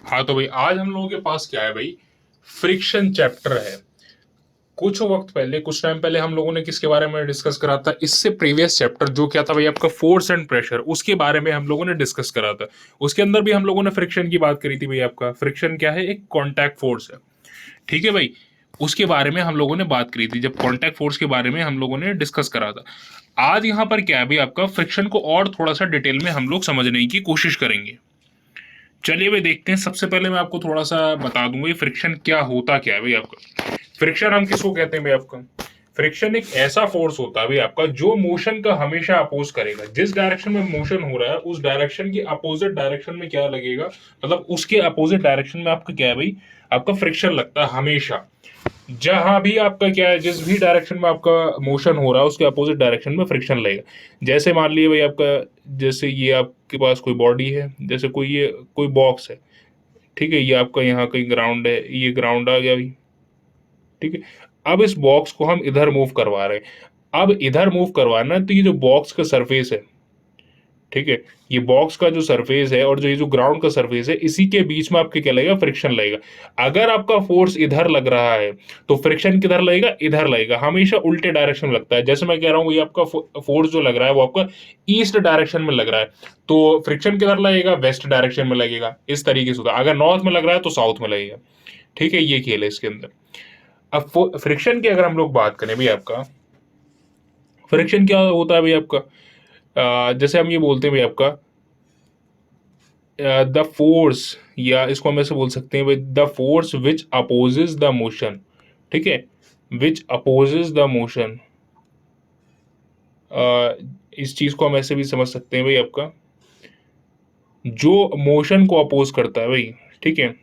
हाँ तो भाई आज हम लोगों के पास क्या है भाई, फ्रिक्शन चैप्टर है। कुछ वक्त पहले, कुछ टाइम पहले हम लोगों ने किसके बारे में डिस्कस करा था, इससे प्रीवियस चैप्टर जो क्या था भाई आपका, फोर्स एंड प्रेशर, उसके बारे में हम लोगों ने डिस्कस करा था। उसके अंदर भी हम लोगों ने फ्रिक्शन की बात करी थी भाई। आपका फ्रिक्शन क्या है, एक कॉन्टैक्ट फोर्स है। ठीक है भाई, उसके बारे में हम लोगों ने बात करी थी, जब कॉन्टैक्ट फोर्स के बारे में हम लोगों ने डिस्कस करा था। आज यहाँ पर क्या है भाई आपका, फ्रिक्शन को और थोड़ा सा डिटेल में हम लोग समझने की कोशिश करेंगे। चलिए भाई देखते हैं। सबसे पहले मैं आपको थोड़ा सा बता दूंगा ये फ्रिक्शन क्या होता क्या है भाई आपका। फ्रिक्शन हम किसको कहते हैं भाई आपका, फ्रिक्शन एक ऐसा फोर्स होता है भाई आपका जो मोशन का हमेशा अपोज करेगा। जिस डायरेक्शन में मोशन हो रहा है उस डायरेक्शन की अपोजिट डायरेक्शन में क्या लगेगा, मतलब उसके अपोजिट डायरेक्शन में आपका क्या है भाई, आपका फ्रिक्शन लगता है हमेशा। जहां भी आपका क्या है, जिस भी डायरेक्शन में आपका मोशन हो रहा है उसके अपोजिट डायरेक्शन में फ्रिक्शन लगेगा। जैसे मान लिए भाई आपका, जैसे ये आपके पास कोई बॉडी है, जैसे कोई ये कोई बॉक्स है। ठीक है, ये आपका यहाँ कहीं ग्राउंड है, ये ग्राउंड आ गया भाई। ठीक है, अब इस बॉक्स को हम इधर मूव करवा रहे हैं। अब इधर मूव करवाना है तो ये जो बॉक्स का सरफेस है, ठीक है, ये बॉक्स का जो सरफेस है और जो ये जो ग्राउंड का सरफेस है, इसी के बीच में आपके क्या लगेगा, फ्रिक्शन लगेगा। अगर आपका फोर्स इधर लग रहा है तो फ्रिक्शन किधर लगेगा, इधर लगेगा। हमेशा उल्टे डायरेक्शन में लगता है। जैसे मैं कह रहा हूँ ये आपका फोर्स जो लग रहा है वो आपका ईस्ट डायरेक्शन में लग रहा है, तो फ्रिक्शन किधर लगेगा, वेस्ट डायरेक्शन में लगेगा। इस तरीके से होता है। अगर नॉर्थ में लग रहा है तो साउथ में लगेगा। ठीक है, ये खेल है इसके अंदर। अब फ्रिक्शन की अगर हम लोग बात करें भाई आपका, फ्रिक्शन क्या होता है भाई आपका, जैसे हम ये बोलते हैं भाई आपका, द फोर्स, या इसको हम ऐसे बोल सकते हैं, the force which opposes the motion. ठीक है, विच अपोजेस द मोशन। इस चीज को हम ऐसे भी समझ सकते हैं भाई आपका, जो मोशन को अपोज करता है भाई। ठीक है,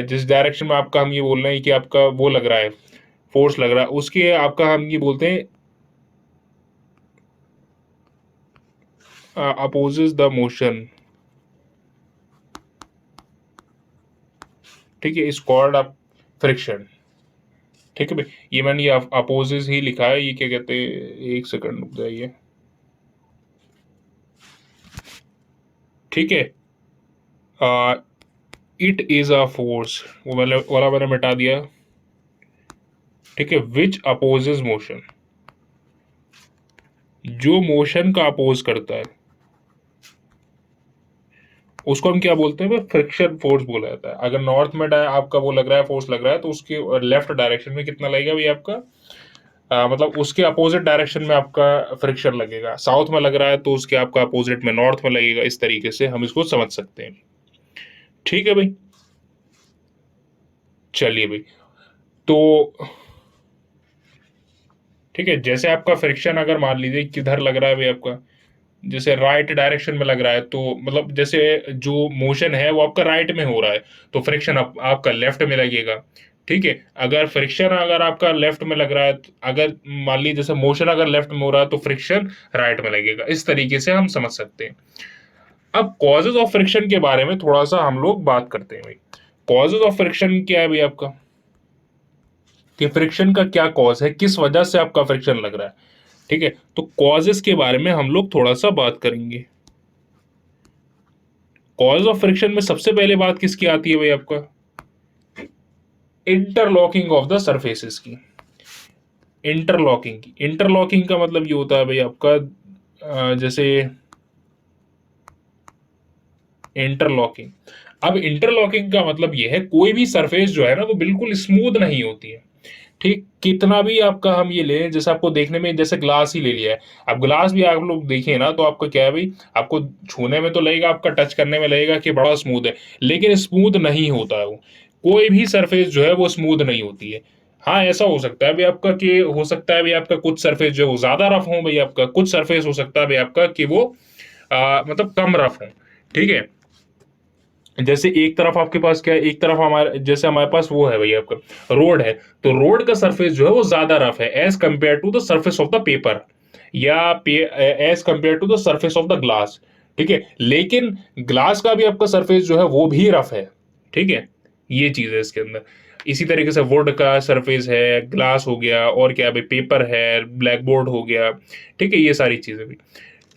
जिस डायरेक्शन में आपका हम ये बोल रहे हैं कि आपका वो लग रहा है, फोर्स लग रहा है, उसके आपका हम ये बोलते हैं अपोजेस द मोशन। ठीक है, इस कॉल्ड आप फ्रिक्शन। ठीक है भाई, ये मैंने ये अपोजेस ही लिखा है, ये क्या कहते हैं, एक सेकंड रुक जाइए। ठीक है, इट इज अ फोर्स, वो मैंने वाला मैंने मिटा दिया। ठीक है, विच अपोजेस मोशन, जो मोशन का अपोज करता है उसको हम क्या बोलते हैं, फ्रिक्शन फोर्स बोला जाता है। अगर नॉर्थ में आपका वो लग रहा है, फोर्स लग रहा है, तो उसके लेफ्ट डायरेक्शन में कितना लगेगा भाई आपका, मतलब उसके अपोजिट डायरेक्शन में आपका फ्रिक्शन लगेगा। साउथ में लग रहा है तो उसके आपका अपोजिट में नॉर्थ में लगेगा। इस तरीके से हम इसको समझ सकते हैं। ठीक है भाई, चलिए भाई। तो ठीक है, जैसे आपका फ्रिक्शन अगर मान लीजिए किधर लग रहा है भाई आपका, जैसे राइट डायरेक्शन में लग रहा है, तो मतलब जैसे जो मोशन है वो आपका राइट में हो रहा है तो फ्रिक्शन आपका लेफ्ट में लगेगा। ठीक है, अगर फ्रिक्शन अगर आपका लेफ्ट में लग रहा है, अगर मान लीजिए जैसे मोशन अगर लेफ्ट में हो रहा है तो फ्रिक्शन राइट में लगेगा। इस तरीके से हम समझ सकते हैं। अब कॉजेज ऑफ फ्रिक्शन के बारे में थोड़ा सा हम लोग बात करते हैं भाई। कॉजेज ऑफ फ्रिक्शन क्या है भाई आपका, कि फ्रिक्शन का क्या कॉज है, किस वजह से आपका फ्रिक्शन लग रहा है। ठीक है, तो कॉजेस के बारे में हम लोग थोड़ा सा बात करेंगे। कॉज ऑफ फ्रिक्शन में सबसे पहले बात किसकी आती है भाई आपका, इंटरलॉकिंग ऑफ द सरफेसेस की। इंटरलॉकिंग का मतलब ये होता है भाई आपका, जैसे इंटरलॉकिंग। अब इंटरलॉकिंग का मतलब ये है, कोई भी सरफेस जो है ना वो बिल्कुल स्मूथ नहीं होती है। ठीक, कितना भी आपका हम ये लें, जैसे आपको देखने में, जैसे ग्लास ही ले लिया है। अब ग्लास भी आप लोग देखें ना तो आपका क्या है भाई, आपको छूने में तो लगेगा, आपका टच करने में लगेगा कि बड़ा स्मूथ है, लेकिन स्मूथ नहीं होता है वो। कोई भी सरफेस जो है वो स्मूथ नहीं होती है। हाँ, ऐसा हो सकता है भाई आपका, कि हो सकता है भाई आपका कुछ सरफेस जो है वो ज्यादा रफ हो भाई आपका, कुछ सरफेस हो सकता है भाई आपका कि वो मतलब कम रफ हो। ठीक है, जैसे एक तरफ आपके पास क्या है, एक तरफ हमारे जैसे हमारे पास वो है भाई आपका रोड है, तो रोड का सरफेस जो है वो ज्यादा रफ है as compare to the surface of the paper, या as compare to the surface of the glass. ठीक है, लेकिन ग्लास का भी आपका सरफेस जो है वो भी रफ है। ठीक है, ये चीज है इसके अंदर। इसी तरीके से वुड का सरफेस है, ग्लास हो गया, और क्या है भाई, पेपर है, ब्लैक बोर्ड हो गया। ठीक है, ये सारी चीजें भी।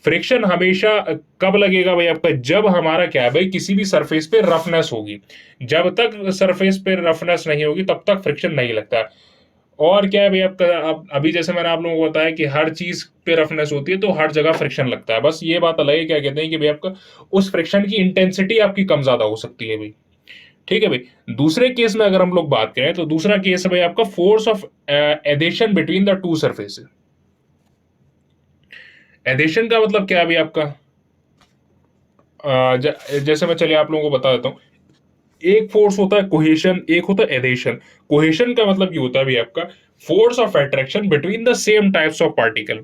फ्रिक्शन हमेशा कब लगेगा भाई आपका, जब हमारा क्या है भाई किसी भी सरफेस पे रफनेस होगी। जब तक सरफेस पे रफनेस नहीं होगी तब तक फ्रिक्शन नहीं लगता। और क्या है भाई आपका, अब अभी जैसे मैंने आप लोगों को बताया कि हर चीज पे रफनेस होती है तो हर जगह फ्रिक्शन लगता है। बस ये बात अलग है, क्या कहते हैं कि भाई आपका उस फ्रिक्शन की इंटेंसिटी आपकी कम ज्यादा हो सकती है भाई। ठीक है भाई। दूसरे केस में अगर हम लोग बात करें तो दूसरा केस है भाई आपका force of adhesion between the two surfaces. Adhesion का मतलब क्या है भाई आपका, जैसे मैं चलिए आप लोगों को बता देता हूँ। एक फोर्स होता है कोहेशन, एक होता है एडेशन। कोहेशन का मतलब ये होता है भी आपका force of attraction between the same types of particle.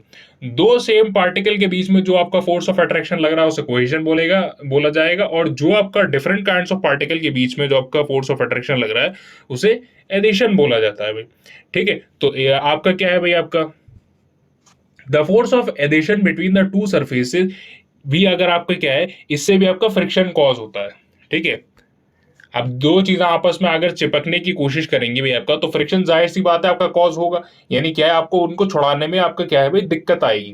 दो सेम पार्टिकल के बीच में जो आपका फोर्स ऑफ अट्रैक्शन लग रहा है उसे कोहेशन बोला जाएगा। और जो आपका डिफरेंट काइंड्स ऑफ पार्टिकल के बीच में जो आपका फोर्स ऑफ अट्रैक्शन लग रहा है उसे एडिशन बोला जाता है भाई। ठीक है, तो आपका क्या है भाई आपका the force of adhesion between the two surfaces भी, अगर आपका क्या है इससे भी आपका फ्रिक्शन कॉज होता है। ठीक है, अब दो चीजें आपस में अगर चिपकने की कोशिश करेंगी भाई आपका तो फ्रिक्शन जाहिर सी बात है आपका कॉज होगा। यानी क्या है आपको उनको छुड़ाने में आपका क्या है भाई दिक्कत आएगी।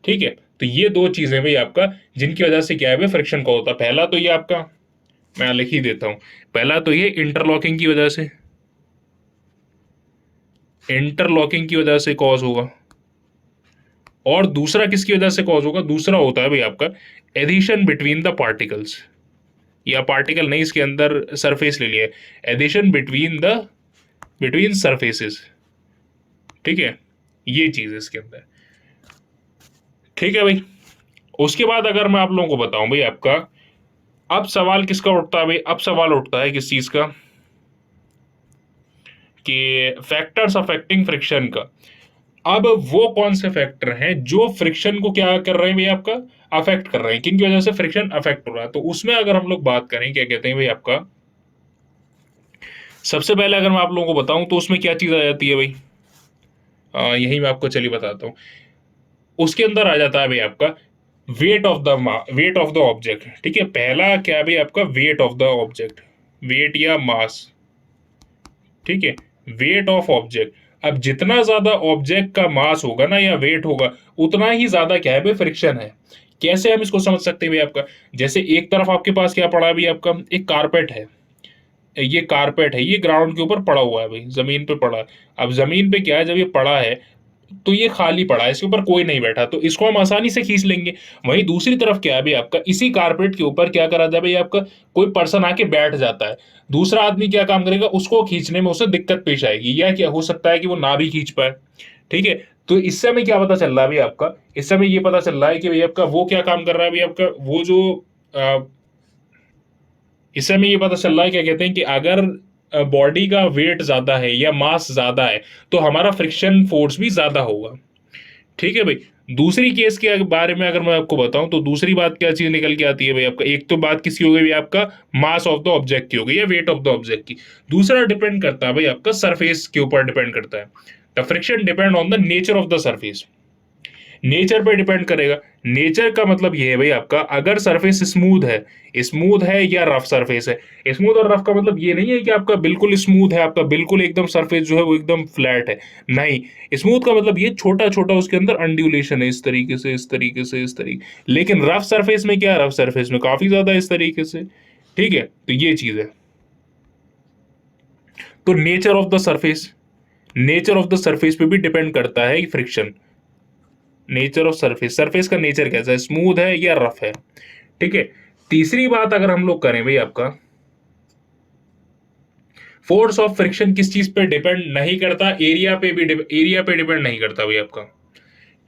ठीक है, तो ये दो चीजें भाई आपका जिनकी वजह से क्या है भाई फ्रिक्शन कॉज होता है। पहला तो ये आपका, मैं लिख ही देता हूं, पहला तो ये इंटरलॉकिंग की वजह से, इंटरलॉकिंग की वजह से कॉज होगा। और दूसरा किसकी वजह से कॉज होगा, दूसरा होता है भाई आपका एडिशन बिटवीन द पार्टिकल्स, या पार्टिकल नहीं इसके अंदर सरफेस ले लिया, एडिशन बिटवीन सरफेसेस। ठीक है, ये चीज है इसके अंदर। ठीक है भाई, उसके बाद अगर मैं आप लोगों को बताऊं भाई आपका, अब सवाल किसका उठता है भाई, अब सवाल उठता है किस चीज का, कि फैक्टर्स अफेक्टिंग फ्रिक्शन का। अब वो कौन से फैक्टर हैं जो फ्रिक्शन को क्या कर रहे हैं भाई आपका अफेक्ट कर रहे हैं, किन की वजह से फ्रिक्शन अफेक्ट हो रहा है। तो उसमें अगर हम लोग बात करें, क्या कहते हैं भाई आपका, सबसे पहले अगर मैं आप लोगों को बताऊं तो उसमें क्या चीज आ जाती है भाई, यही मैं आपको चलिए बताता हूँ। उसके अंदर आ जाता है भाई आपका वेट ऑफ द ऑब्जेक्ट। ठीक है, पहला क्या है भाई आपका weight of the object, weight या मास। ठीक है, वेट ऑफ ऑब्जेक्ट। अब जितना ज्यादा ऑब्जेक्ट का मास होगा ना या वेट होगा उतना ही ज्यादा क्या है भाई फ्रिक्शन है। कैसे हम इसको समझ सकते हैं भाई आपका, जैसे एक तरफ आपके पास क्या पड़ा है भाई आपका, एक कारपेट है। ये कारपेट है, ये ग्राउंड के ऊपर पड़ा हुआ है भाई, जमीन पे पड़ा है। अब जमीन पे क्या है, जब ये पड़ा है तो ये खाली पड़ा है, इसके ऊपर कोई नहीं बैठा, तो इसको हम आसानी से खींच लेंगे। वहीं दूसरी तरफ क्या है भाई आपका, इसी कारपेट के ऊपर क्या करा जाए भाई आपका, कोई पर्सन आके बैठ जाता है। दूसरा आदमी क्या काम करेगा, उसको खींचने में उसे दिक्कत पेश आएगी, या क्या हो सकता है कि वो ना भी खींच पाए। ठीक है, तो इससे हमें क्या पता चल रहा है भाई आपका, इससे हमें ये पता चल रहा है कि भाई आपका वो क्या काम कर रहा है भाई आपका, वो जो इससे हमें ये पता चल रहा है, क्या कहते हैं कि अगर बॉडी का वेट ज्यादा है या मास ज्यादा है तो हमारा फ्रिक्शन फोर्स भी ज्यादा होगा। ठीक है भाई। दूसरी केस के बारे में अगर मैं आपको बताऊं तो दूसरी बात क्या चीज निकल के आती है भाई आपका, एक तो बात किसकी हो गई भाई आपका मास ऑफ द ऑब्जेक्ट की हो गई या वेट ऑफ द ऑब्जेक्ट की। दूसरा डिपेंड करता है भाई आपका सरफेस के ऊपर डिपेंड करता है। The friction depend on the nature of the surface, nature पे डिपेंड करेगा। नेचर का मतलब ये है भाई आपका, अगर सरफेस स्मूथ है या रफ सरफेस है। स्मूथ और रफ का मतलब ये नहीं है कि आपका बिल्कुल स्मूथ है, आपका बिल्कुल एकदम सरफेस जो है वो एकदम फ्लैट है, नहीं। स्मूथ का मतलब ये छोटा छोटा उसके अंदर अंड्यूलेशन है, इस तरीके से इस तरीके से इस तरीके। लेकिन रफ सरफेस में क्या है, रफ सरफेस में काफी ज्यादा इस तरीके से। ठीक है, तो ये चीज है। तो नेचर ऑफ द सरफेस पे भी डिपेंड करता है friction. Nature of surface, surface का नेचर कैसा है, स्मूथ है या रफ है। ठीक है, तीसरी बात अगर हम लोग करें भाई आपका, फोर्स ऑफ फ्रिक्शन किस चीज पे डिपेंड नहीं करता, एरिया पे डिपेंड नहीं करता भाई आपका।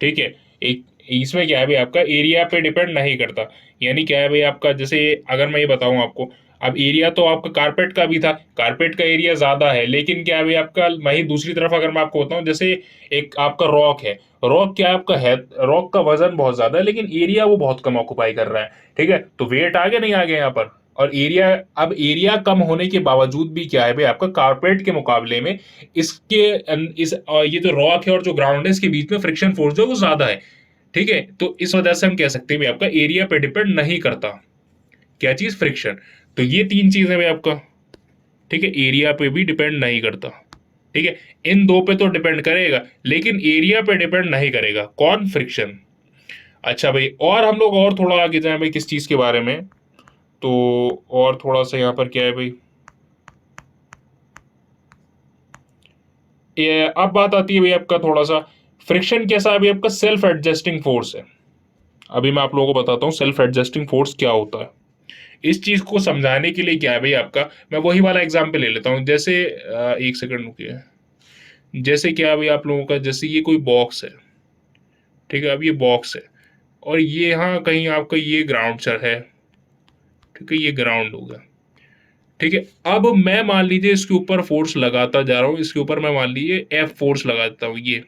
ठीक है, एक इसमें क्या है भाई आपका एरिया पे डिपेंड नहीं करता। यानी क्या है भाई आपका, जैसे अगर मैं ये बताऊं आपको, अब एरिया तो आपका कारपेट का भी था, कारपेट का एरिया ज्यादा है, लेकिन क्या है भाई आपका वहीं दूसरी तरफ अगर मैं आपको बताऊं, जैसे एक आपका रॉक है, रॉक क्या आपका है, रॉक का वजन बहुत ज्यादा है लेकिन एरिया वो बहुत कम ऑक्युपाई कर रहा है। ठीक है, तो वेट आगे नहीं आ गया यहाँ पर, और एरिया, अब एरिया कम होने के बावजूद भी क्या है भाई आपका कारपेट के मुकाबले में इसके ये जो रॉक है और जो ग्राउंड है इसके बीच में फ्रिक्शन फोर्स जो है वो ज्यादा है। ठीक है, तो इस वजह से हम कह सकते हैं भाई आपका एरिया पे डिपेंड नहीं करता क्या चीज, फ्रिक्शन। तो ये तीन चीजें भाई आपका। ठीक है, एरिया पे भी डिपेंड नहीं करता। ठीक है, इन दो पे तो डिपेंड करेगा लेकिन एरिया पे डिपेंड नहीं करेगा, कौन, फ्रिक्शन। अच्छा भाई, और हम लोग और थोड़ा आगे जाएं भाई किस चीज के बारे में, तो और थोड़ा सा यहाँ पर क्या है भाई, ये अब बात आती है भाई आपका थोड़ा सा फ्रिक्शन कैसा है भाई आपका, सेल्फ एडजस्टिंग फोर्स है। अभी मैं आप लोगों को बताता हूँ सेल्फ एडजस्टिंग फोर्स क्या होता है। इस चीज को समझाने के लिए क्या है भाई आपका, मैं वही वाला एग्जाम्पल ले लेता हूँ, जैसे एक सेकंड रुकिए। जैसे क्या है भाई आप लोगों का, जैसे ये कोई बॉक्स है, ठीक है, अब ये बॉक्स है और ये यहाँ कहीं आपका ये ग्राउंड चर है, ठीक है, ये ग्राउंड हो गया, ठीक है। अब मैं मान लीजिए इसके ऊपर फोर्स लगाता जा रहा हूँ, इसके ऊपर मैं मान लीजिए एफ फोर्स लगाता हूँ ये,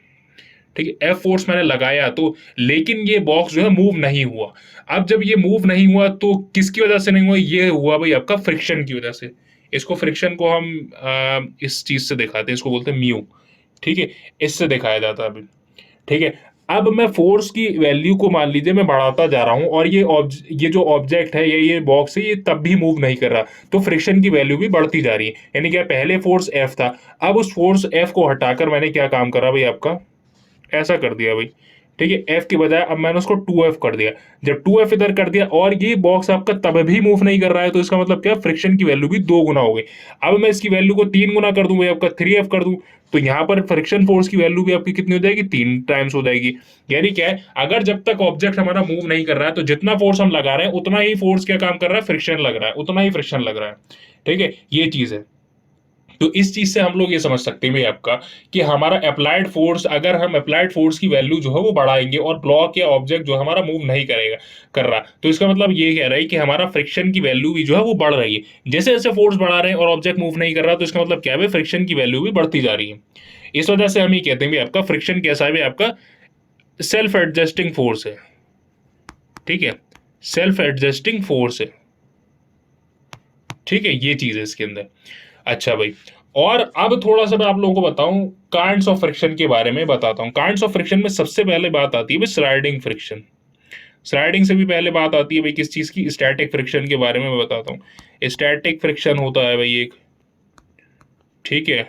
ठीक है, एफ फोर्स मैंने लगाया तो, लेकिन ये बॉक्स जो है मूव नहीं हुआ। अब जब ये मूव नहीं हुआ तो किसकी वजह से नहीं हुआ, ये हुआ भाई आपका फ्रिक्शन की वजह से। इसको फ्रिक्शन को हम इस चीज से दिखाते हैं, इसको बोलते हैं म्यू, ठीक है, इससे दिखाया जाता है अभी, ठीक है। अब मैं फोर्स की वैल्यू को मान लीजिए मैं बढ़ाता जा रहा हूं और ये जो ऑब्जेक्ट है ये बॉक्स है, ये तब भी मूव नहीं कर रहा, तो फ्रिक्शन की वैल्यू भी बढ़ती जा रही है। यानी क्या, पहले फोर्स एफ था, अब उस फोर्स एफ को हटाकर मैंने क्या काम करा भाई आपका, ऐसा कर दिया भाई, ठीक है, एफ की बजाय अब मैंने उसको 2F कर दिया। जब 2F इधर कर दिया और ये बॉक्स आपका तब भी मूव नहीं कर रहा है, तो इसका मतलब क्या, फ्रिक्शन की वैल्यू भी 2 गुना हो गई। अब मैं इसकी वैल्यू को 3 गुना कर दूं भाई आपका, 3F कर दूं, तो यहाँ पर फ्रिक्शन फोर्स की वैल्यू भी आपकी कितनी हो जाएगी, 3 टाइम्स हो जाएगी। यानी क्या है, अगर जब तक ऑब्जेक्ट हमारा मूव नहीं कर रहा है तो जितना फोर्स हम लगा रहे हैं उतना ही फोर्स क्या काम कर रहा है, फ्रिक्शन लग रहा है, उतना ही फ्रिक्शन लग रहा है, ठीक है, ये चीज है। तो इस चीज से हम लोग ये समझ सकते हैं भाई आपका कि हमारा अप्लाइड फोर्स, अगर हम अप्लाइड फोर्स की वैल्यू जो है वो बढ़ाएंगे और ब्लॉक या ऑब्जेक्ट जो हमारा मूव नहीं करेगा कर रहा, तो इसका मतलब ये कह रहा है कि हमारा फ्रिक्शन की वैल्यू भी जो है वो बढ़ रही है। जैसे जैसे फोर्स बढ़ा रहे हैं और ऑब्जेक्ट मूव नहीं कर रहा, तो इसका मतलब क्या है, फ्रिक्शन की वैल्यू भी बढ़ती जा रही है। इस वजह से हम ये कहते हैं भाई आपका फ्रिक्शन कैसा है भाई आपका, सेल्फ एडजस्टिंग फोर्स है, ठीक है, सेल्फ एडजस्टिंग फोर्स है, ठीक है, ये चीज है इसके अंदर। अच्छा भाई, और अब थोड़ा सा मैं आप लोगों को बताऊं काइंड्स ऑफ फ्रिक्शन के बारे में बताता हूं। काइंड्स ऑफ फ्रिक्शन में सबसे पहले बात आती है भाई स्लाइडिंग फ्रिक्शन। स्लाइडिंग से भी पहले बात आती है भाई किस चीज की, स्टैटिक फ्रिक्शन के बारे में मैं बताता हूँ। स्टैटिक फ्रिक्शन होता है भाई एक, ठीक है,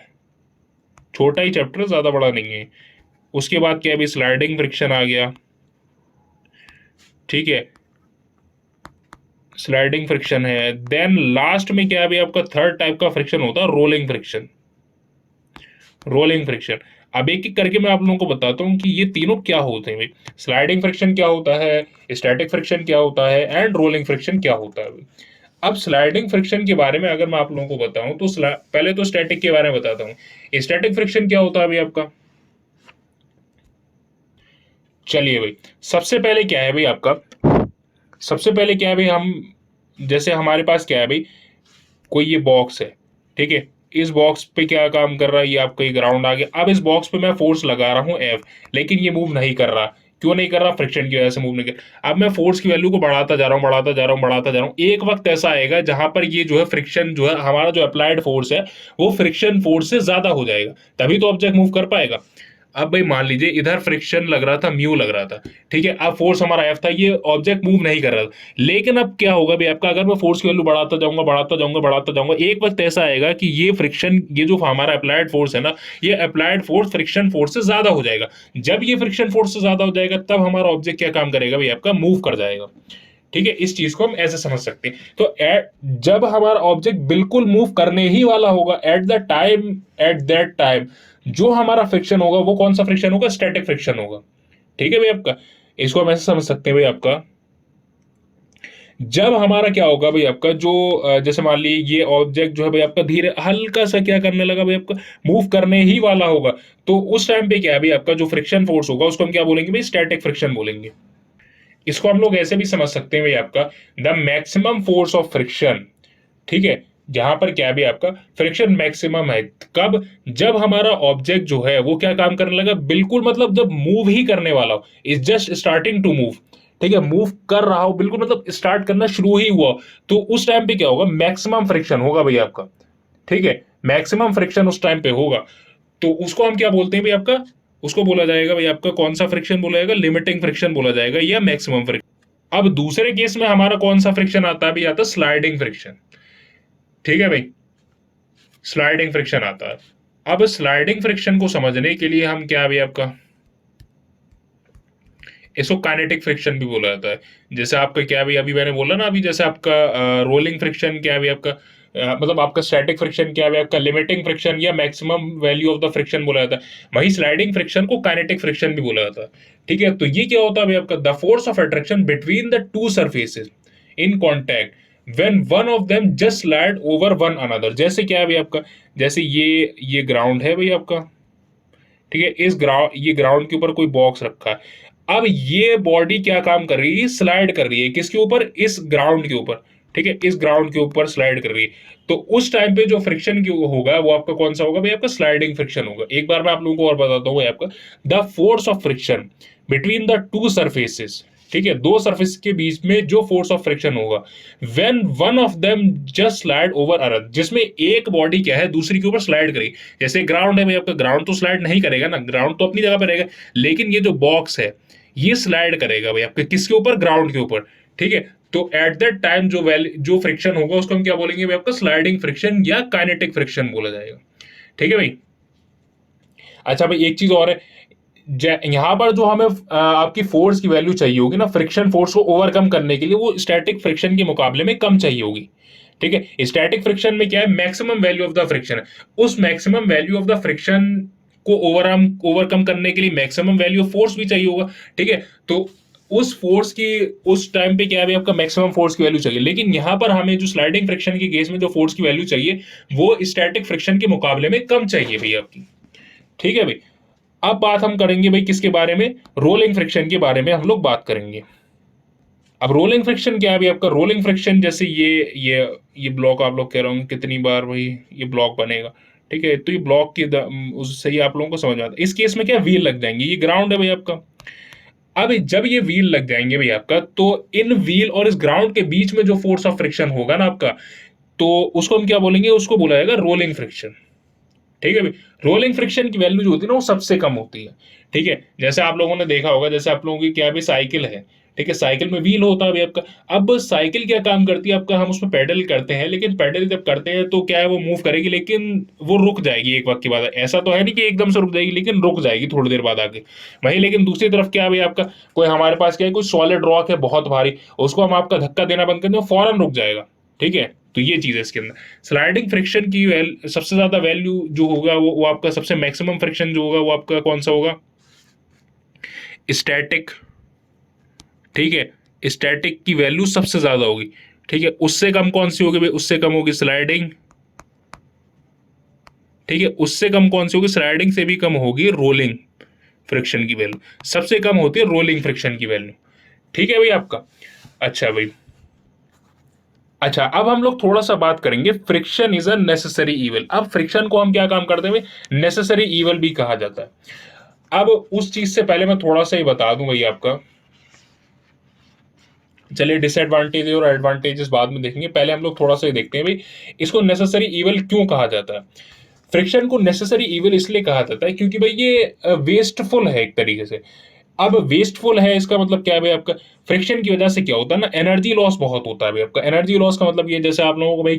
छोटा ही चैप्टर, ज्यादा बड़ा नहीं है। उसके बाद क्या है भाई, स्लाइडिंग फ्रिक्शन आ गया, ठीक है, स्लाइडिंग फ्रिक्शन है। देन लास्ट में क्या है भाई आपका, थर्ड टाइप का फ्रिक्शन होता है रोलिंग फ्रिक्शन, रोलिंग फ्रिक्शन। अब एक एक करके मैं आप लोगों को बताता हूँ कि ये तीनों क्या होते हैं भाई। स्लाइडिंग फ्रिक्शन क्या होता है, स्टैटिक फ्रिक्शन क्या होता है, एंड रोलिंग फ्रिक्शन क्या होता है भाई। अब स्लाइडिंग फ्रिक्शन के बारे में अगर मैं आप लोगों को बताऊं तो पहले तो स्टैटिक के बारे में बताता हूँ। स्टैटिक फ्रिक्शन क्या होता है भाई आपका, चलिए भाई, सबसे पहले क्या है भाई आपका, सबसे पहले क्या है भाई, हम जैसे हमारे पास क्या है भाई, कोई ये बॉक्स है, ठीक है, इस बॉक्स पे क्या काम कर रहा है, ये आपका ये ग्राउंड आ गया। अब इस बॉक्स पे मैं फोर्स लगा रहा हूँ एफ, लेकिन ये मूव नहीं कर रहा, क्यों नहीं कर रहा, फ्रिक्शन की वजह से मूव नहीं कर। अब मैं फोर्स की वैल्यू को बढ़ाता जा रहा हूँ, बढ़ाता जा रहा हूँ, बढ़ाता जा रहा हूँ, एक वक्त ऐसा आएगा जहां पर ये जो है फ्रिक्शन जो है, हमारा जो अप्लाइड फोर्स है वो फ्रिक्शन फोर्स से ज्यादा हो जाएगा, तभी तो ऑब्जेक्ट मूव कर पाएगा। अब भाई मान लीजिए इधर फ्रिक्शन लग रहा था, म्यू लग रहा था, ठीक है, अब फोर्स हमारा एफ था, ये ऑब्जेक्ट मूव नहीं कर रहा था। लेकिन अब क्या होगा भाई आपका, अगर मैं फोर्स की वैल्यू बढ़ाता जाऊंगा, बढ़ाता जाऊंगा, बढ़ाता जाऊंगा, एक वक्त ऐसा आएगा कि ये फ्रिक्शन, ये जो हमारा अप्लाइड फोर्स है ना, ये अप्लाइड फोर्स फ्रिक्शन फोर्स से ज्यादा हो जाएगा। जब ये फ्रिक्शन फोर्स से ज्यादा हो जाएगा तब हमारा ऑब्जेक्ट क्या काम करेगा भाई आपका, मूव कर जाएगा, ठीक है। इस चीज को हम ऐसे समझ सकते हैं। तो जब हमारा ऑब्जेक्ट बिल्कुल मूव करने ही वाला होगा, एट दैट टाइम जो हमारा फ्रिक्शन होगा वो कौन सा फ्रिक्शन होगा, स्टैटिक फ्रिक्शन होगा, ठीक है भाई आपका। इसको हम ऐसे समझ सकते हैं भाई आपका, जब हमारा क्या होगा भाई आपका, जो जैसे मान लीजिए ये ऑब्जेक्ट जो है भाई आपका धीरे हल्का सा क्या करने लगा भाई आपका, मूव करने ही वाला होगा, तो उस टाइम पे क्या है भाई आपका, जो फ्रिक्शन फोर्स होगा उसको हम क्या बोलेंगे भाई, स्टैटिक फ्रिक्शन बोलेंगे। इसको हम लोग ऐसे भी समझ सकते हैं भाई आपका, the maximum force of friction, ठीक है, जहां पर क्या भी आपका फ्रिक्शन मैक्सिमम है, कब, जब हमारा ऑब्जेक्ट जो है वो क्या काम करने लगा, बिल्कुल मतलब जब मूव ही करने वाला हो, is just starting to move, ठीक है, मूव कर रहा हो बिल्कुल, मतलब स्टार्ट करना शुरू ही हुआ, तो उस टाइम पे क्या होगा, मैक्सिमम फ्रिक्शन होगा भाई आपका, ठीक है, मैक्सिमम फ्रिक्शन उस टाइम पे होगा। तो उसको हम क्या बोलते हैं भाई आपका, उसको बोला जाएगा भाई आपका, कौन सा फ्रिक्शन बोला जाएगा, लिमिटिंग फ्रिक्शन बोला जाएगा या मैक्सिमम फ्रिक्शन। अब दूसरे केस में हमारा कौन सा फ्रिक्शन आता है भाई, आता है स्लाइडिंग फ्रिक्शन, ठीक है भाई, स्लाइडिंग फ्रिक्शन आता है। अब स्लाइडिंग फ्रिक्शन को समझने के लिए हम क्या भी आपका इसको काइनेटिक फ्रिक्शन भी बोला जाता है। जैसे आपका क्या है भाई, अभी मैंने बोला ना, अभी जैसे आपका रोलिंग फ्रिक्शन क्या है भाई आपका, मतलब आपका स्टैटिक फ्रिक्शन क्या है भाई आपका, लिमिटिंग फ्रिक्शन या maximum value of the friction बोला जाता है। वही स्लाइडिंग फ्रिक्शन को काइनेटिक फ्रिक्शन भी बोला जाता है। ठीक है, तो ये क्या होता है भाई आपका, the force of attraction between the two surfaces in contact when one of them just slide over one another। जैसे क्या है भाई आपका, जैसे ये ग्राउंड है भाई आपका, ठीक है, ये ग्राउंड के ऊपर कोई बॉक्स रखा है। अब ये बॉडी क्या काम कर रही है, स्लाइड कर रही है किसके ऊपर, इस ग्राउंड के ऊपर। ठीक है, इस ग्राउंड के ऊपर स्लाइड कर रही है। तो उस टाइम पे जो फ्रिक्शन होगा वो आपका कौन सा होगा भाई, आपका स्लाइडिंग फ्रिक्शन होगा। एक बार मैं आप लोगों को और बताता हूँ आपका, the force of friction between the two surfaces, ठीक है, दो सरफेस के बीच में जो फोर्स ऑफ फ्रिक्शन होगा, when one of them just slide over other, जिसमें एक बॉडी क्या है दूसरी के ऊपर स्लाइड करेगी। जैसे ग्राउंड है भाई आपका, ग्राउंड तो स्लाइड नहीं करेगा ना, ग्राउंड तो अपनी जगह पर रहेगा, लेकिन ये जो बॉक्स है ये स्लाइड करेगा भाई आपके किसके ऊपर, ग्राउंड के ऊपर। ठीक है, तो एट दैट टाइम जो फ्रिक्शन होगा उसको हम क्या बोलेंगे भाई आपका, स्लाइडिंग फ्रिक्शन या काइनेटिक फ्रिक्शन बोला जाएगा। ठीक है भाई। अच्छा भाई, एक चीज और है, यहां पर जो हमें आपकी फोर्स की वैल्यू चाहिए होगी ना, फ्रिक्शन फोर्स को ओवरकम करने के लिए, वो स्टैटिक फ्रिक्शन के मुकाबले में कम चाहिए होगी। ठीक है, स्टैटिक फ्रिक्शन में क्या है, maximum value of the friction है, उस maximum value of the friction को ओवरकम करने के लिए मैक्सिमम वैल्यू ऑफ फोर्स भी चाहिए होगा। ठीक है, तो उस फोर्स की उस टाइम पे क्या है आपका, मैक्सिमम फोर्स की वैल्यू चाहिए, लेकिन यहां पर हमें जो स्लाइडिंग फ्रिक्शन के केस में जो फोर्स की वैल्यू चाहिए वो स्टैटिक फ्रिक्शन के मुकाबले में कम चाहिए भाई आपकी। ठीक है भाई। अब बात हम करेंगे भाई किसके बारे में, रोलिंग फ्रिक्शन के बारे में हम लोग बात करेंगे। अब रोलिंग फ्रिक्शन क्या है भाई आपका, रोलिंग फ्रिक्शन जैसे ये ब्लॉक आप लोग कह रहे होंगे कितनी बार भाई ये ब्लॉक बनेगा। ठीक है, तो ये ब्लॉक की उससे ही आप लोगों को समझ आता है। इस केस में क्या व्हील लग जाएंगे, ये ग्राउंड है भाई आपका। अब जब ये व्हील लग जाएंगे भाई आपका, तो इन व्हील और इस ग्राउंड के बीच में जो फोर्स ऑफ फ्रिक्शन होगा ना आपका, तो उसको हम क्या बोलेंगे, उसको बोला जाएगा रोलिंग फ्रिक्शन। ठीक है भाई, रोलिंग फ्रिक्शन की वैल्यू जो होती है ना वो सबसे कम होती है। ठीक है, जैसे आप लोगों ने देखा होगा, जैसे आप लोगों की क्या भी साइकिल है, ठीक है, साइकिल में व्हील होता है अभी आपका। अब साइकिल क्या काम करती है आपका, हम उसमें पेडल करते हैं, लेकिन पेडल जब करते हैं तो क्या है, वो मूव करेगी लेकिन वो रुक जाएगी एक वक्त के बाद। ऐसा तो है नहीं कि एकदम से रुक जाएगी, लेकिन रुक जाएगी थोड़ी देर बाद आगे। वहीं लेकिन दूसरी तरफ क्या है भाई आपका, कोई हमारे पास क्या है, कोई सॉलिड रॉक है बहुत भारी, उसको हम आपका धक्का देना बंद कर दें फौरन रुक जाएगा। ठीक है, तो ये चीज है इसके अंदर। स्लाइडिंग फ्रिक्शन की सबसे ज्यादा वैल्यू जो होगा वो आपका, सबसे मैक्सिमम फ्रिक्शन जो होगा वो आपका कौन सा होगा, स्टैटिक। ठीक है, स्टैटिक की वैल्यू सबसे ज्यादा होगी। ठीक है, उससे कम कौन सी होगी भाई, उससे कम होगी स्लाइडिंग। ठीक है, उससे कम कौन सी होगी, स्लाइडिंग से भी कम होगी रोलिंग फ्रिक्शन की वैल्यू। सबसे कम होती है रोलिंग फ्रिक्शन की वैल्यू। ठीक है भाई आपका। अच्छा भाई, अच्छा अब हम लोग थोड़ा सा बात करेंगे, friction is a necessary evil. अब फ्रिक्शन को हम क्या काम करते हैं, नेसेसरी इवल भी कहा जाता है। अब उस चीज से पहले मैं थोड़ा सा ही बता दूं भाई आपका, चलिए डिसएडवांटेज और एडवांटेजेस बाद में देखेंगे, पहले हम लोग थोड़ा सा ही देखते हैं भाई इसको नेसेसरी इवल क्यों कहा जाता है। फ्रिक्शन को नेसेसरी इवल इसलिए कहा जाता है क्योंकि भाई ये वेस्टफुल है एक तरीके से। अब वेस्टफुल है इसका मतलब क्या है भाई आपका, फ्रिक्शन की वजह से क्या होता है ना, एनर्जी लॉस बहुत होता है भाई आपका। एनर्जी लॉस का मतलब ये, जैसे आप लोगों को भाई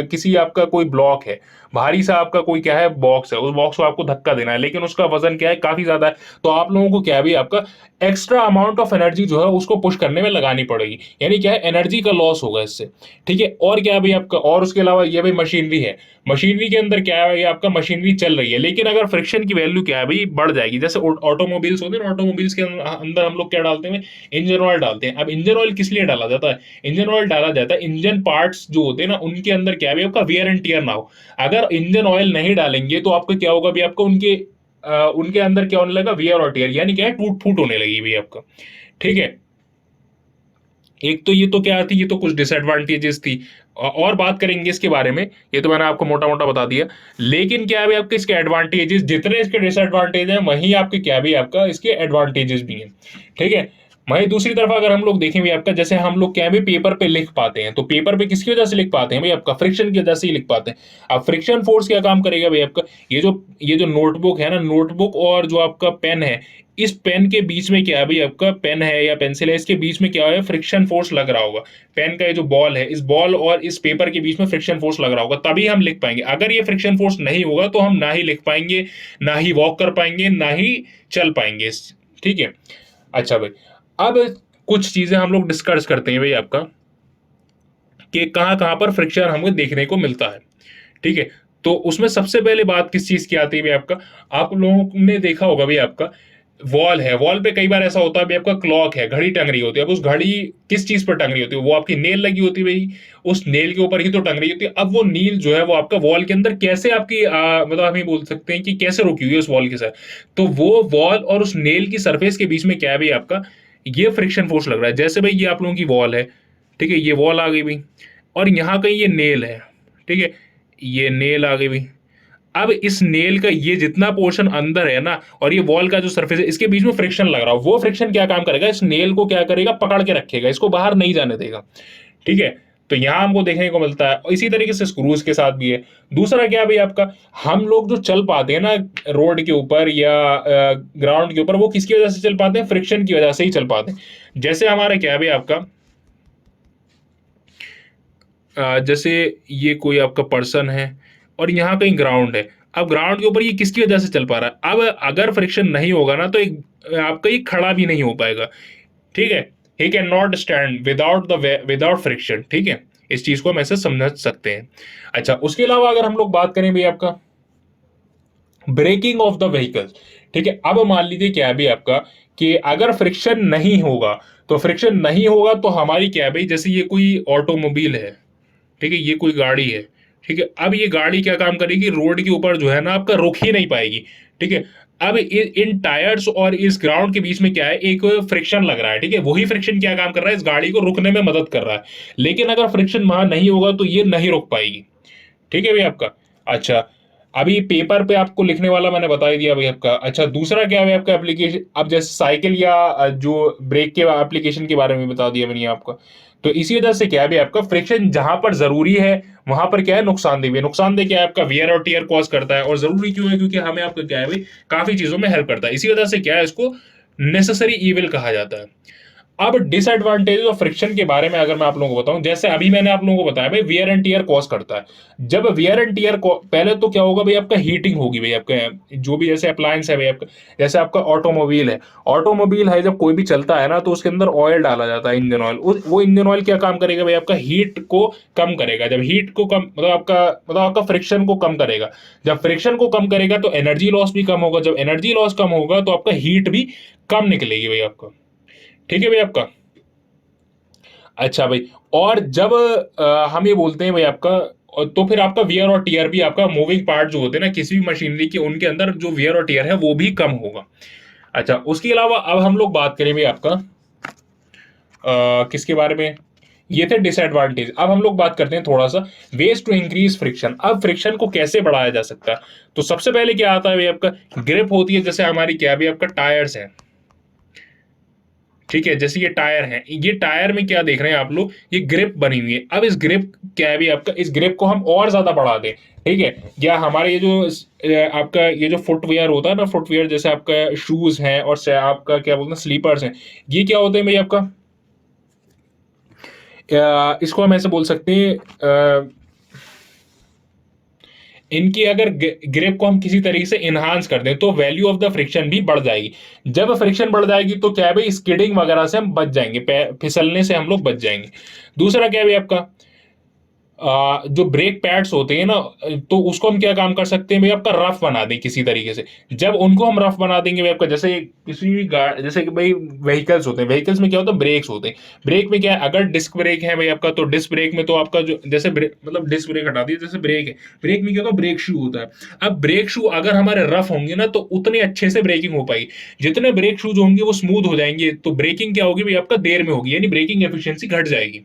किसी आपका कोई ब्लॉक है, भारी सा आपका कोई क्या है बॉक्स है, उस बॉक्स को आपको धक्का देना है, लेकिन उसका वजन क्या है काफी ज्यादा है, तो आप लोगों को क्या है भाई आपका, एक्स्ट्रा अमाउंट ऑफ एनर्जी जो है उसको पुश करने में लगानी पड़ेगी, यानी क्या है एनर्जी का लॉस होगा इससे। ठीक है, और क्या है भाई आपका, और उसके अलावा ये भाई मशीनरी है, मशीनरी के अंदर क्या है भाई आपका, मशीनरी चल रही है, लेकिन अगर फ्रिक्शन की वैल्यू क्या है भाई बढ़ जाएगी, जैसे ऑटोमोबाइल्स होते हैं ना, ऑटोमोबाइल्स के अंदर हम लोग क्या डालते हैं, इंजन ऑयल डालते हैं। अब इंजन ऑयल किस लिए डाला जाता है, इंजन ऑयल डाला जाता है इंजन पार्ट्स जो होते हैं ना उनके अंदर क्या है आपका, वियर एंड टियर ना हो। अगर इंजन ऑयल नहीं डालेंगे तो आपका क्या होगा भी आपको, उनके अंदर क्या होने लगा, वियर और टियर, यानी क्या है टूट फूट होने लगी भी आपका। ठीक है, एक तो ये तो क्या थी, ये तो कुछ डिसएडवांटेजेस थी, और बात करेंगे इसके बारे में, ये तो मैंने आपको मोटा मोटा बता दिया। लेकिन क्या है आपके इसके एडवांटेजेस, जितने इसके डिसएडवांटेज हैं वहीं आपके क्या भी आपका इसके एडवांटेजेस भी हैं। ठीक है, वहीं दूसरी तरफ अगर हम लोग देखें भी आपका, जैसे हम लोग क्या भी पेपर पे लिख पाते हैं, तो पेपर पे किसकी वजह से लिख पाते हैं भाई आपका, फ्रिक्शन की वजह से ही लिख पाते हैं। अब फ्रिक्शन फोर्स क्या काम करेगा भाई आपका, ये जो नोटबुक है ना, नोटबुक और जो आपका पेन है, इस पेन के बीच में क्या है भाई आपका, पेन है या पेंसिल है, इसके बीच में क्या है, फ्रिक्शन फोर्स लग रहा होगा। पेन का ये जो बॉल है, इस बॉल और इस पेपर के बीच में फ्रिक्शन फोर्स लग रहा होगा, तभी हम लिख पाएंगे। अगर ये फ्रिक्शन फोर्स नहीं होगा तो हम ना ही लिख पाएंगे, ना ही वॉक कर पाएंगे, ना ही चल पाएंगे। ठीक है, अच्छा भाई, अब कुछ चीजें हम लोग डिस्कस करते हैं भाई आपका, कि कहाँ कहाँ पर फ्रिक्शन हमको देखने को मिलता है। ठीक है, तो उसमें सबसे पहले बात किस चीज की आती है भाई आपका, आप लोगों ने देखा होगा भाई आपका, वॉल है, वॉल पे कई बार ऐसा होता है भाई आपका, क्लॉक है, घड़ी टंग रही होती है। अब उस घड़ी किस चीज पर टंग रही होती है, वो आपकी नेल लगी होती है भाई, उस नेल के ऊपर ही तो टंग रही होती है। अब वो नील जो है वो आपका वॉल के अंदर कैसे आपकी मतलब हम ये बोल सकते हैं कि कैसे रुकी हुई है उस वॉल के साथ, तो वो वॉल और उस नेल की सरफेस के बीच में क्या है भाई आपका, ये फ्रिक्शन फोर्स लग रहा है। जैसे भाई ये आप लोगों की वॉल है, ठीक है, ये वॉल आ गई भाई, और यहाँ कहीं ये नेल है, ठीक है, ये नेल आ गई भाई। अब इस नेल का ये जितना पोर्शन अंदर है ना, और ये वॉल का जो सरफेस है, इसके बीच में फ्रिक्शन लग रहा है, वो फ्रिक्शन क्या काम करेगा, इस नेल को क्या करेगा, पकड़ के रखेगा, इसको बाहर नहीं जाने देगा। ठीक है, तो यहां हमको देखने को मिलता है, और इसी तरीके से स्क्रूज के साथ भी है। दूसरा क्या है भाई आपका, हम लोग जो चल पाते हैं ना रोड के ऊपर या ग्राउंड के ऊपर, वो किसकी वजह से चल पाते हैं, फ्रिक्शन की वजह से ही चल पाते हैं। जैसे हमारा क्या है भाई आपका, जैसे ये कोई आपका पर्सन है और यहाँ कहीं ग्राउंड है। अब ग्राउंड के ऊपर ये किसकी वजह से चल पा रहा है, अब अगर फ्रिक्शन नहीं होगा ना तो एक आपका ये खड़ा भी नहीं हो पाएगा। ठीक है, he can not stand without friction. ठीक है, इस चीज को हम ऐसे समझ सकते हैं। अच्छा, उसके अलावा अगर हम लोग बात करें भाई आपका ब्रेकिंग ऑफ द व्हीकल, ठीक है, अब मान लीजिए क्या है भाई आपका, कि अगर फ्रिक्शन नहीं होगा, तो फ्रिक्शन नहीं होगा तो हमारी क्या है भाई, जैसे ये कोई ऑटोमोबाइल है, ठीक है, ये कोई गाड़ी है, ठीक है, अब ये गाड़ी क्या काम करेगी, रोड के ऊपर जो है ना आपका रुक ही नहीं पाएगी। ठीक है, अब इन टायर्स और इस ग्राउंड के बीच में क्या है, एक फ्रिक्शन लग रहा है। ठीक है, वही फ्रिक्शन क्या काम कर रहा है, इस गाड़ी को रुकने में मदद कर रहा है। लेकिन अगर फ्रिक्शन वहां नहीं होगा तो ये नहीं रुक पाएगी। ठीक है भाई आपका। अच्छा, अभी पेपर पे आपको लिखने वाला मैंने बता ही दिया भाई आपका। अच्छा, दूसरा क्या है आपका एप्लीकेशन, अब जैसे साइकिल या जो ब्रेक के एप्लीकेशन के बारे में बता दिया मैंने आपका। तो इसी वजह से क्या है भाई आपका, फ्रिक्शन जहां पर जरूरी है वहां पर क्या है, नुकसानदेह भी है। नुकसानदेह क्या है आपका, वियर और टीयर कॉज करता है, और जरूरी क्यों है, क्योंकि हमें आपका क्या है भाई, काफी चीजों में हेल्प करता है। इसी वजह से क्या है, इसको नेसेसरी इविल कहा जाता है। अब डिसएडवांटेज ऑफ फ्रिक्शन के बारे में अगर मैं आप लोगों को बताऊं, जैसे अभी मैंने आप लोगों को बताया भाई, वियर एंड टीयर कॉज करता है। जब वियर एंड टीयर पहले तो क्या होगा भाई आपका, हीटिंग होगी भाई आपका, जो भी जैसे अप्लायंस है भाई आपका, जैसे आपका ऑटोमोबाइल है, ऑटोमोबाइल है, जब कोई भी चलता है ना तो उसके अंदर ऑयल डाला जाता है, इंजन ऑयल। वो इंजन ऑयल क्या काम करेगा भाई आपका, हीट को कम करेगा। जब हीट को कम मतलब आपका फ्रिक्शन को कम करेगा। जब फ्रिक्शन को कम करेगा तो एनर्जी लॉस भी कम होगा। जब एनर्जी लॉस कम होगा तो आपका हीट भी कम निकलेगी भाई आपका। ठीक है भाई आपका। अच्छा भाई, और जब हम ये बोलते हैं भाई आपका, तो फिर आपका वियर और टीयर भी, आपका मूविंग पार्ट जो होते हैं ना किसी भी मशीनरी के, उनके अंदर जो वियर और टीयर है वो भी कम होगा। अच्छा, उसके अलावा अब हम लोग बात करें भाई आपका किसके बारे में, ये थे डिसएडवांटेज। अब हम लोग बात करते हैं थोड़ा सा वेज टू इंक्रीज फ्रिक्शन। अब फ्रिक्शन को कैसे बढ़ाया जा सकता है, तो सबसे पहले क्या आता है भाई आपका, ग्रिप होती है। जैसे हमारी क्या है भाई आपका, टायर्स है, ठीक है, जैसे ये टायर है, ये टायर में क्या देख रहे हैं आप लोग, ये ग्रिप बनी हुई है। अब इस ग्रिप क्या है भी आपका, इस ग्रिप को हम और ज्यादा बढ़ा दें, ठीक है, या हमारे ये जो आपका ये जो फुटवेयर होता है ना, फुटवेयर जैसे आपका शूज हैं और से आपका क्या बोलते हैं स्लीपर्स हैं, ये क्या होते हैं भाई आपका, इसको हम ऐसे बोल सकते हैं, इनकी अगर ग्रिप को हम किसी तरीके से इनहांस कर दें तो वैल्यू ऑफ द फ्रिक्शन भी बढ़ जाएगी। जब फ्रिक्शन बढ़ जाएगी तो क्या है भाई, स्किडिंग वगैरह से हम बच जाएंगे, फिसलने से हम लोग बच जाएंगे। दूसरा क्या है भाई आपका, जो ब्रेक पैड्स होते हैं ना, तो उसको हम क्या काम कर सकते हैं भाई आपका, रफ बना दें किसी तरीके से। जब उनको हम रफ बना देंगे भाई आपका, जैसे किसी भी जैसे कि भाई व्हीकल्स होते हैं, व्हीकल्स में क्या होता है, ब्रेक्स होते हैं। ब्रेक में क्या है, अगर डिस्क ब्रेक है भाई आपका, तो डिस्क ब्रेक में तो आपका जो जैसे मतलब डिस्क ब्रेक हटा दिया, जैसे ब्रेक है, ब्रेक में क्या होता है, ब्रेक शू होता है। अब ब्रेक शू अगर हमारे रफ होंगे ना तो उतने अच्छे से ब्रेकिंग हो पाएगी। जितने ब्रेक शूज होंगे वो स्मूथ हो जाएंगे, तो ब्रेकिंग क्या होगी भाई आपका, देर में होगी, यानी ब्रेकिंग एफिशिएंसी घट जाएगी।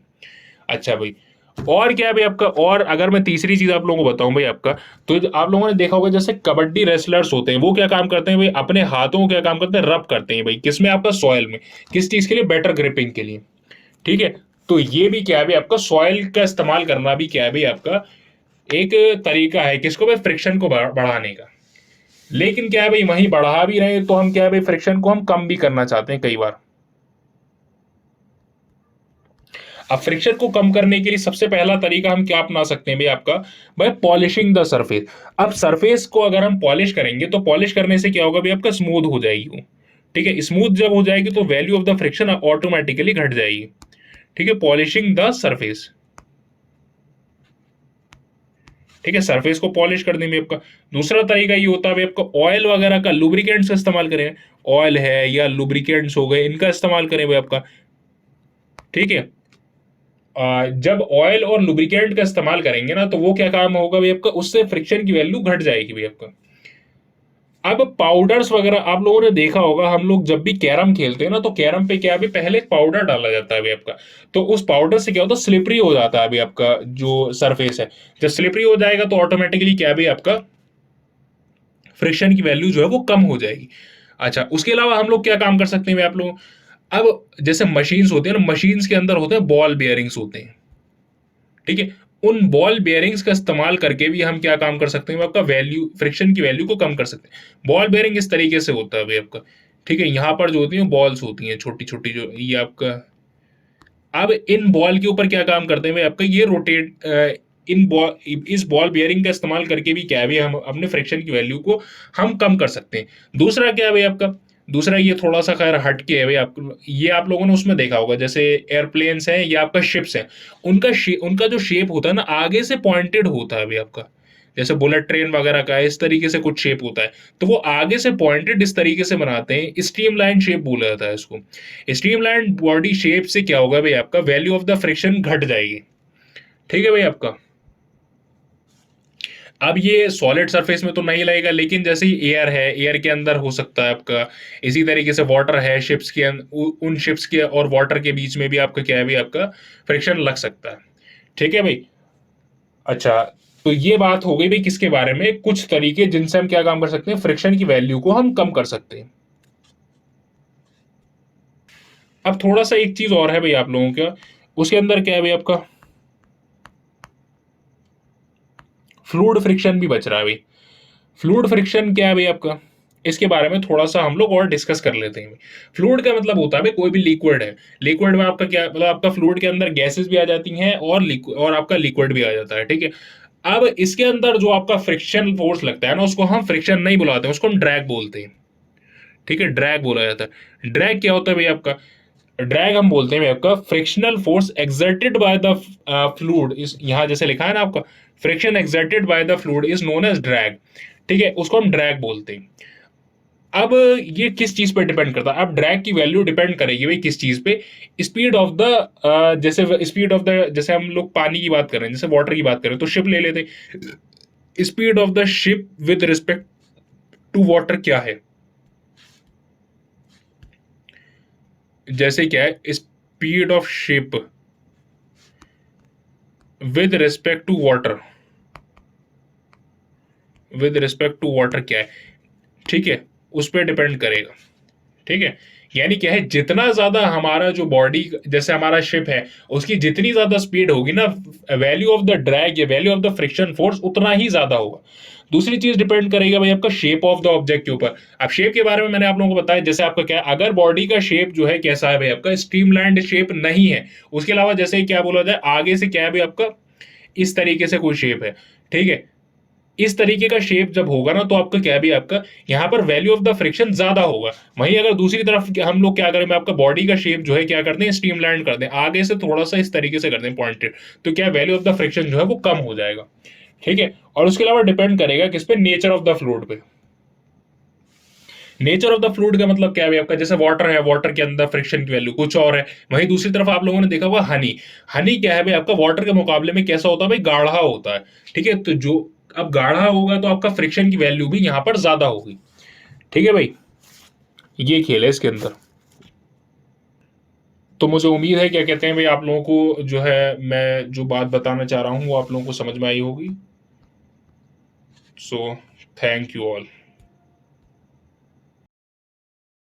अच्छा भाई, और क्या है भाई आपका, और अगर मैं तीसरी चीज आप लोगों को बताऊं भाई आपका, तो आप लोगों ने देखा होगा जैसे कबड्डी रेसलर्स होते हैं, वो क्या काम करते हैं भाई, अपने हाथों को क्या काम करते हैं, रब करते हैं भाई, किसमें आपका, सॉइल में। किस चीज के लिए, बेटर ग्रिपिंग के लिए। ठीक है, तो ये भी क्या है भाई आपका, सॉइल का इस्तेमाल करना भी क्या है भाई आपका, एक तरीका है किसको भाई, फ्रिक्शन को बढ़ाने का। लेकिन क्या है भाई, वहीं बढ़ा भी रहे तो हम क्या है भाई, फ्रिक्शन को हम कम भी करना चाहते हैं कई बार। अब फ्रिक्शन को कम करने के लिए सबसे पहला तरीका हम क्या अपना सकते हैं भाई आपका, भाई पॉलिशिंग द सरफेस। अब सरफेस को अगर हम पॉलिश करेंगे तो पॉलिश करने से क्या होगा भाई आपका, स्मूथ हो जाएगी वो। ठीक है, स्मूथ जब हो जाएगी तो value of the friction automatically घट जाएगी। ठीक है, पॉलिशिंग द सरफेस। ठीक है, सरफेस को पॉलिश करने में आपका दूसरा तरीका ये होता है भाई आपका ऑयल वगैरह का, लुब्रिकेंट्स का इस्तेमाल करें। ऑयल है या लुब्रिकेंट्स हो गए, इनका इस्तेमाल करें भाई आपका। ठीक है, जब ऑयल और लुब्रिकेंट का इस्तेमाल करेंगे ना तो वो क्या काम होगा भाई आपका, उससे फ्रिक्शन की वैल्यू घट जाएगी भाई आपका। अब पाउडर्स वगैरह आप लोगों ने देखा होगा, हम लोग जब भी कैरम खेलते हैं ना तो कैरम पे क्या भी पहले पाउडर डाला जाता है अभी आपका। तो उस पाउडर से क्या होता है, स्लिपरी हो जाता है अभी आपका जो सरफेस है। जब स्लिपरी हो जाएगा तो ऑटोमेटिकली क्या भी आपका फ्रिक्शन की वैल्यू जो है वो कम हो जाएगी। अच्छा, उसके अलावा हम लोग क्या काम कर सकते हैं आप लोग, अब जैसे मशीन्स होते हैं ना, मशीन्स के अंदर होते हैं बॉल बेयरिंग्स होते हैं। ठीक है, उन बॉल बेयरिंग्स का इस्तेमाल करके भी हम क्या काम कर सकते हैं, आपका वैल्यू फ्रिक्शन की वैल्यू को कम कर सकते हैं। बॉल बेयरिंग इस तरीके से होता है भाई आपका। ठीक है, यहाँ पर जो होती है बॉल्स होती हैं छोटी छोटी, जो ये आपका, अब इन बॉल के ऊपर क्या काम करते हैं भाई आपका, ये रोटेट इन बॉल, इस बॉल बियरिंग का इस्तेमाल करके भी क्या है भाई, हम अपने फ्रिक्शन की वैल्यू को हम कम कर सकते हैं। दूसरा क्या है भाई आपका, दूसरा ये थोड़ा सा खैर हट के है भाई, आप ये आप लोगों ने उसमें देखा होगा, जैसे एयरप्लेन्स हैं या आपका शिप्स हैं, उनका जो शेप होता है ना आगे से पॉइंटेड होता है भाई आपका। जैसे बुलेट ट्रेन वगैरह का इस तरीके से कुछ शेप होता है, तो वो आगे से पॉइंटेड इस तरीके से बनाते हैं, स्ट्रीमलाइन शेप बोला जाता है इसको। स्ट्रीमलाइन बॉडी शेप से क्या होगा भाई आपका, वैल्यू ऑफ द फ्रिक्शन घट जाएगी। ठीक है भाई आपका। अब ये सॉलिड सरफेस में तो नहीं लगेगा, लेकिन जैसे ही एयर है, एयर के अंदर हो सकता है आपका। इसी तरीके से वाटर है, शिप्स के उन शिप्स के और वाटर के बीच में भी आपका क्या है भाई आपका फ्रिक्शन लग सकता है। ठीक है भाई। अच्छा, तो ये बात हो गई भाई किसके बारे में, कुछ तरीके जिनसे हम क्या काम कर सकते हैं, फ्रिक्शन की वैल्यू को हम कम कर सकते हैं। अब थोड़ा सा एक चीज और है भाई आप लोगों का, उसके अंदर क्या है भाई आपका, फ्लूइड फ्रिक्शन भी बच रहा है भाई। फ्लूइड फ्रिक्शन क्या है भाई आपका, इसके बारे में थोड़ा सा हम लोग और डिस्कस कर लेते हैं। फ्लूइड का मतलब होता है भाई कोई भी लिक्विड है, लिक्विड में आपका क्या मतलब, आपका फ्लूइड के अंदर गैसेस भी आ जाती हैं और और आपका लिक्विड भी आ जाता है। ठीक है, अब इसके अंदर जो आपका फ्रिक्शन फोर्स लगता है ना, उसको हम फ्रिक्शन नहीं बुलाते हैं, उसको हम ड्रैग बोलते हैं। ठीक है, ड्रैग बोला जाता है। ड्रैग क्या होता है भाई आपका, ड्रैग हम बोलते हैं भाई आपका frictional force exerted by the fluid, इस यहाँ जैसे लिखा है ना आपका, friction exerted by the fluid is known as drag. ठीक है, उसको हम ड्रैग बोलते हैं। अब ये किस चीज पे डिपेंड करता है, अब ड्रैग की वैल्यू डिपेंड करेगी भाई किस चीज पे, स्पीड ऑफ द, जैसे स्पीड ऑफ द, जैसे हम लोग पानी की बात कर रहे हैं, जैसे वाटर की बात करें तो शिप ले लेते, speed of the ship with respect to water क्या है, जैसे क्या है, speed of ship with respect to water, with respect to water क्या है। ठीक है, उस पर डिपेंड करेगा। ठीक है, यानी क्या है, जितना ज्यादा हमारा जो बॉडी, जैसे हमारा शिप है, उसकी जितनी ज्यादा स्पीड होगी ना, वैल्यू ऑफ द ड्रैग या value of the friction force उतना ही ज्यादा होगा। दूसरी चीज डिपेंड करेगा भाई आपका शेप ऑफ द ऑब्जेक्ट के ऊपर। अब शेप के बारे में मैंने आप लोगों को बताया, जैसे आपका क्या है, अगर बॉडी का शेप जो है कैसा है भाई आपका, स्ट्रीमलाइंड शेप नहीं है, उसके अलावा जैसे क्या बोला जाए, आगे से क्या है भाई आपका, इस तरीके से कोई शेप है। ठीक है, इस तरीके का शेप जब होगा ना तो आपका क्या भी आपका यहाँ पर वैल्यू ऑफ द फ्रिक्शन ज्यादा होगा। वहीं अगर दूसरी तरफ हम लोग क्या करें, आपका बॉडी का शेप जो है क्या करते हैं, स्ट्रीमलाइन करते हैं, आगे से थोड़ा सा इस तरीके से करते हैं पॉइंटेड, तो क्या वैल्यू ऑफ द फ्रिक्शन जो है वो कम हो जाएगा। ठीक है, और उसके अलावा डिपेंड करेगा किस पे, नेचर ऑफ द फ्लूइड पे। नेचर ऑफ द फ्लूइड का मतलब क्या है आपका, जैसे वाटर है, वाटर के अंदर फ्रिक्शन की वैल्यू कुछ और है। वहीं दूसरी तरफ आप लोगों ने देखा होगा हनी, हनी क्या है भाई आपका, वाटर के मुकाबले में कैसा होता है भाई, गाढ़ा होता है। ठीक है, तो जो अब गाढ़ा होगा तो आपका फ्रिक्शन की वैल्यू भी यहां पर ज्यादा होगी। ठीक है भाई, ये खेल है इसके अंदर। तो मुझे उम्मीद है, क्या कहते हैं भाई, आप लोगों को जो है मैं जो बात बताना चाह रहा हूं वो आप लोगों को समझ में आई होगी। So thank you all.